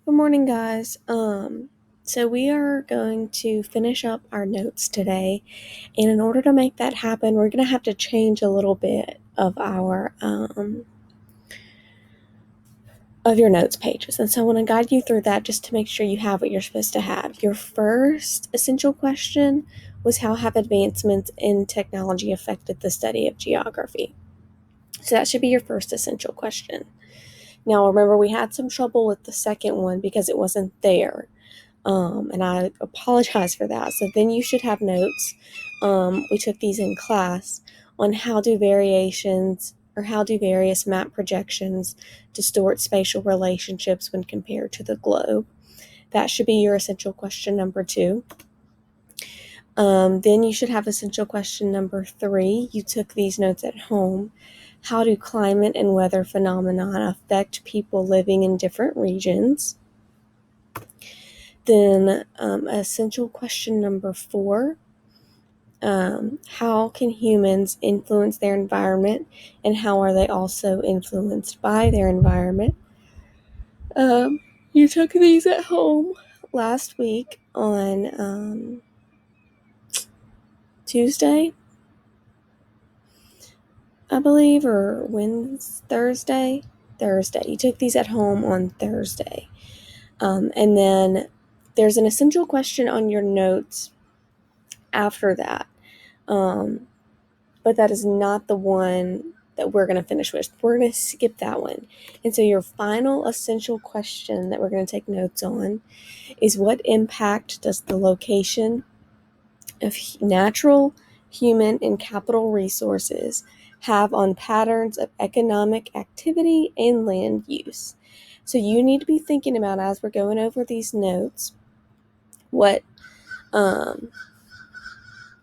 Good morning, guys. So we are going to finish up our notes today, and in order to make that happen, we're going to have to change a little bit of our of your notes pages. And so I want to guide you through that just to make sure you have what you're supposed to have. Your first essential question was how have advancements in technology affected the study of geography? So that should be your first essential question. Now, remember, we had some trouble with the second one because it wasn't there. And I apologize for that. So then you should have notes. We took these in class on how do various map projections distort spatial relationships when compared to the globe. That should be your essential question number 2. Then you should have essential question number 3. You took these notes at home. How do climate and weather phenomena affect people living in different regions? Then essential question number 4, how can humans influence their environment, and how are they also influenced by their environment? You took these at home last week on Tuesday, I believe, or Thursday. You took these at home on Thursday. And then there's an essential question on your notes after that. But that is not the one that we're going to finish with. We're going to skip that one. And so your final essential question that we're going to take notes on is what impact does the location of natural, human, and capital resources have on patterns of economic activity and land use? So you need to be thinking about, as we're going over these notes,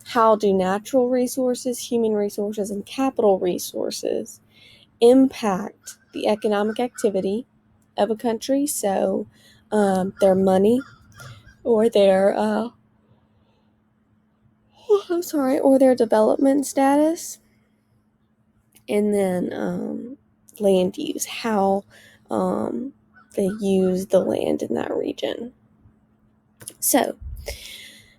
how do natural resources, human resources, and capital resources impact the economic activity of a country? So their money or or their development status, and then land use, how they use the land in that region. So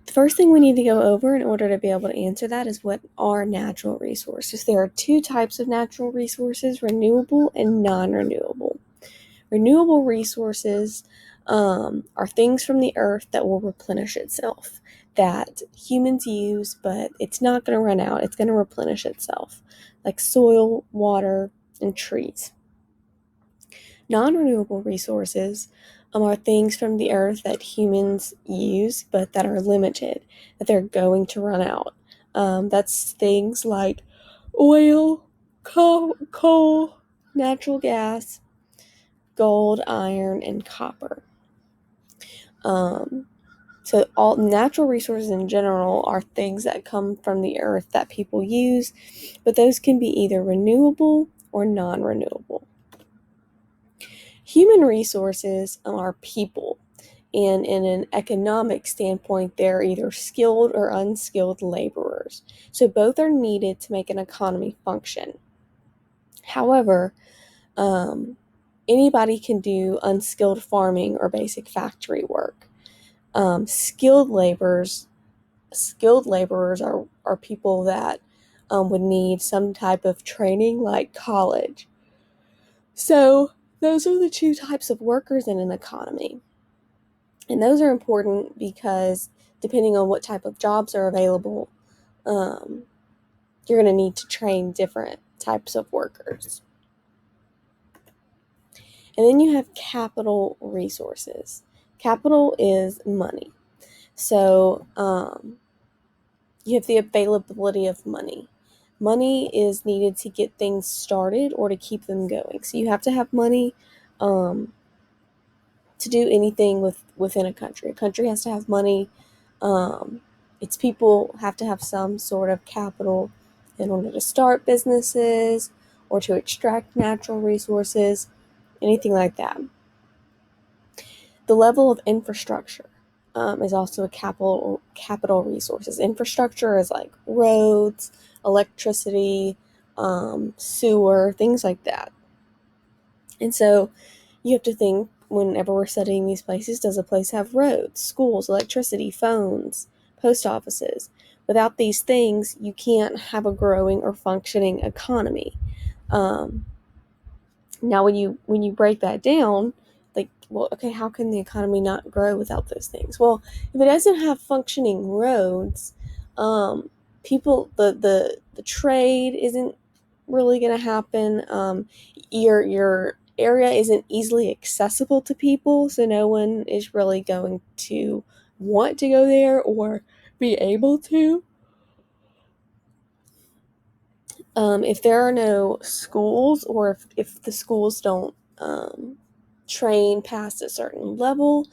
the first thing we need to go over in order to be able to answer that is what are natural resources. There are 2 types of natural resources, renewable and non-renewable. Renewable resources are things from the earth that will replenish itself, that humans use, but it's not going to run out. It's going to replenish itself, like soil, water, and trees. Non-renewable resources are things from the earth that humans use, but that are limited, that they're going to run out. That's things like oil, coal, natural gas, gold, iron, and copper. So all natural resources in general are things that come from the earth that people use, but those can be either renewable or non-renewable. Human resources are people, and in an economic standpoint, they're either skilled or unskilled laborers. So both are needed to make an economy function. However, anybody can do unskilled farming or basic factory work. Skilled laborers are people that would need some type of training, like college. So those are the 2 types of workers in an economy. And those are important because depending on what type of jobs are available, you're going to need to train different types of workers. And then you have capital resources. Capital is money. So you have the availability of money. Money is needed to get things started or to keep them going. So you have to have money to do anything within a country. A country has to have money. Its people have to have some sort of capital in order to start businesses or to extract natural resources, anything like that. The level of infrastructure is also a capital resources. Infrastructure is like roads, electricity, sewer, things like that. And so you have to think whenever we're studying these places, does a place have roads, schools, electricity, phones, post offices? Without these things, you can't have a growing or functioning economy. Um, Now, when you break that down, like, well, okay, how can the economy not grow without those things? Well, if it doesn't have functioning roads, people, the trade isn't really going to happen. Your area isn't easily accessible to people, so no one is really going to want to go there or be able to. If there are no schools, or if the schools don't train past a certain level,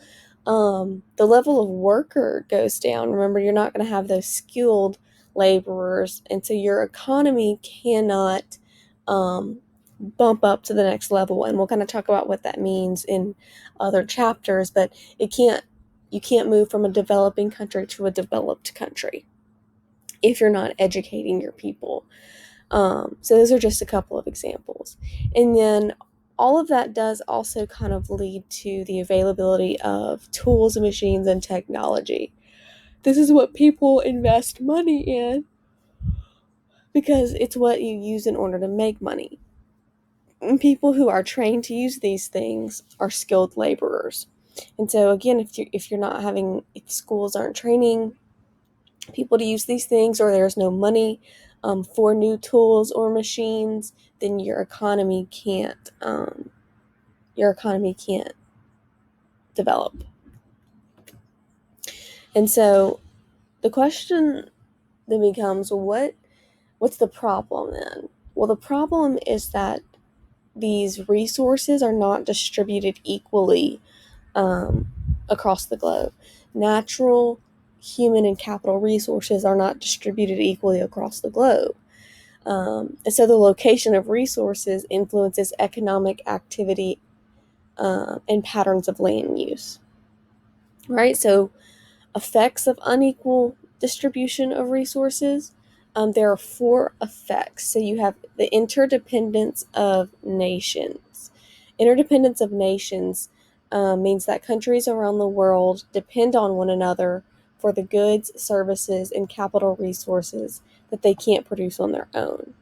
the level of worker goes down. Remember, you're not going to have those skilled laborers, and so your economy cannot bump up to the next level. And we'll kind of talk about what that means in other chapters, but you can't move from a developing country to a developed country if you're not educating your people. So those are just a couple of examples. And then all of that does also kind of lead to the availability of tools and machines and technology. This is what people invest money in because it's what you use in order to make money. And people who are trained to use these things are skilled laborers. And so again, if schools aren't training people to use these things, or there's no money for new tools or machines, then your economy can't develop. And so the question then becomes, what's the problem then? Well, the problem is that these resources are not distributed equally um, across the globe. Natural, human, and capital resources are not distributed equally across the globe. And so the location of resources influences economic activity and patterns of land use. Right? So, effects of unequal distribution of resources. There are four effects. So, you have the interdependence of nations. Interdependence of nations means that countries around the world depend on one another for the goods, services, and capital resources that they can't produce on their own.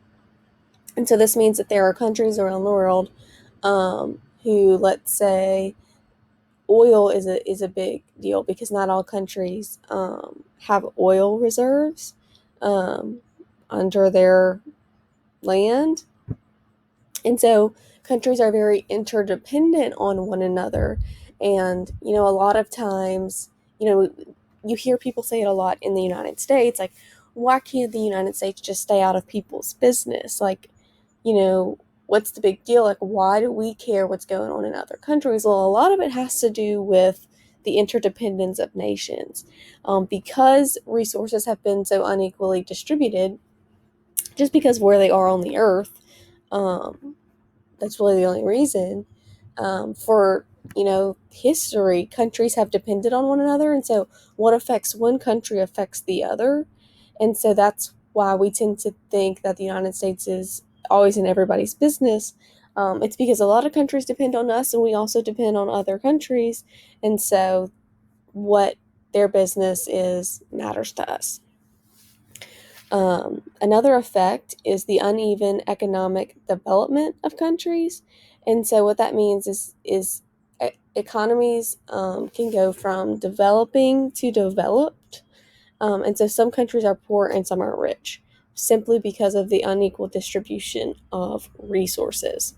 And so this means that there are countries around the world who, let's say, oil is a big deal because not all countries have oil reserves um, under their land. And so countries are very interdependent on one another. And, a lot of times, you hear people say it a lot in the United States, like, why can't the United States just stay out of people's business? Like, you know, what's the big deal? Like, why do we care what's going on in other countries? Well, a lot of it has to do with the interdependence of nations. Because resources have been so unequally distributed, just because where they are on the earth, um, that's really the only reason. For history, countries have depended on one another, and so what affects one country affects the other, and so that's why we tend to think that the United States is always in everybody's business. It's because a lot of countries depend on us, and we also depend on other countries, and so what their business is matters to us. Another effect is the uneven economic development of countries. And so what that means is economies can go from developing to developed. And so some countries are poor and some are rich, simply because of the unequal distribution of resources.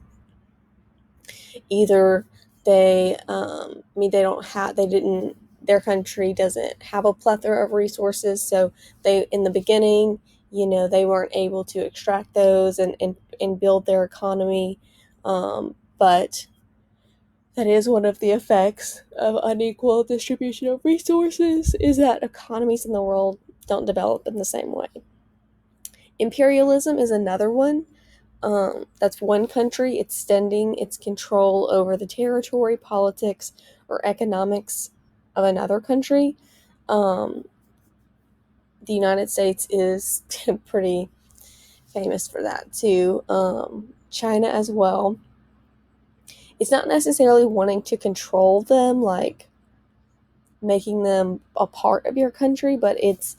Either they don't have, they didn't, their country doesn't have a plethora of resources, so they, in the beginning, they weren't able to extract those and build their economy. But that is one of the effects of unequal distribution of resources, is that economies in the world don't develop in the same way. Imperialism is another one. That's one country extending its control over the territory, politics, or economics of another country. Um, the United States is pretty famous for that too. China as well. it's not necessarily wanting to control them, like making them a part of your country, but it's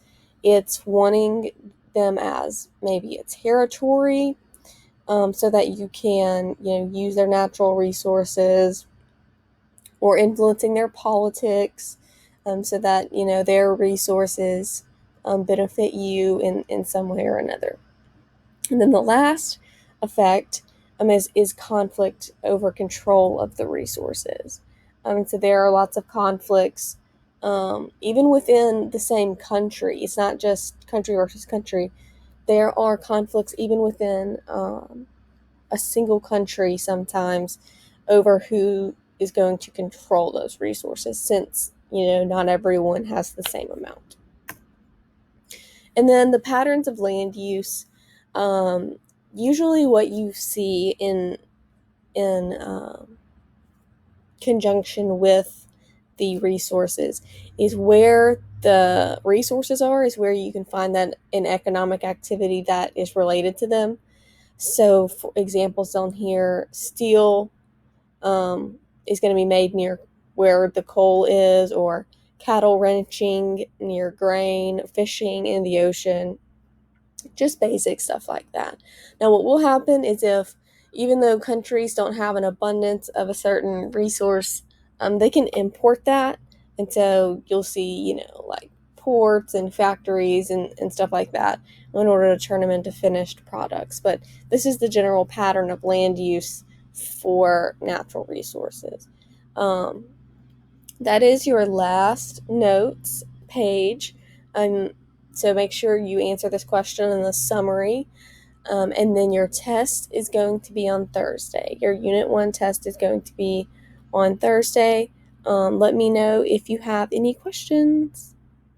wanting them as maybe a territory, so that you can, use their natural resources, or influencing their politics, so that, their resources benefit you in some way or another. And then the last effect is conflict over control of the resources. So there are lots of conflicts, even within the same country. It's not just country versus country. There are conflicts even within a single country sometimes over who is going to control those resources, since not everyone has the same amount. And then the patterns of land use, um, usually what you see in conjunction with the resources is where the resources are, is where you can find that an economic activity that is related to them. So, for examples on here, steel is going to be made near where the coal is, or cattle ranching near grain, fishing in the ocean, just basic stuff like that. Now, what will happen is, if even though countries don't have an abundance of a certain resource, they can import that. And so you'll see, like ports and factories and stuff like that in order to turn them into finished products. But this is the general pattern of land use for natural resources. Um, that is your last notes page. So make sure you answer this question in the summary. And then your test is going to be on Thursday. Your Unit 1 test is going to be on Thursday. Let me know if you have any questions.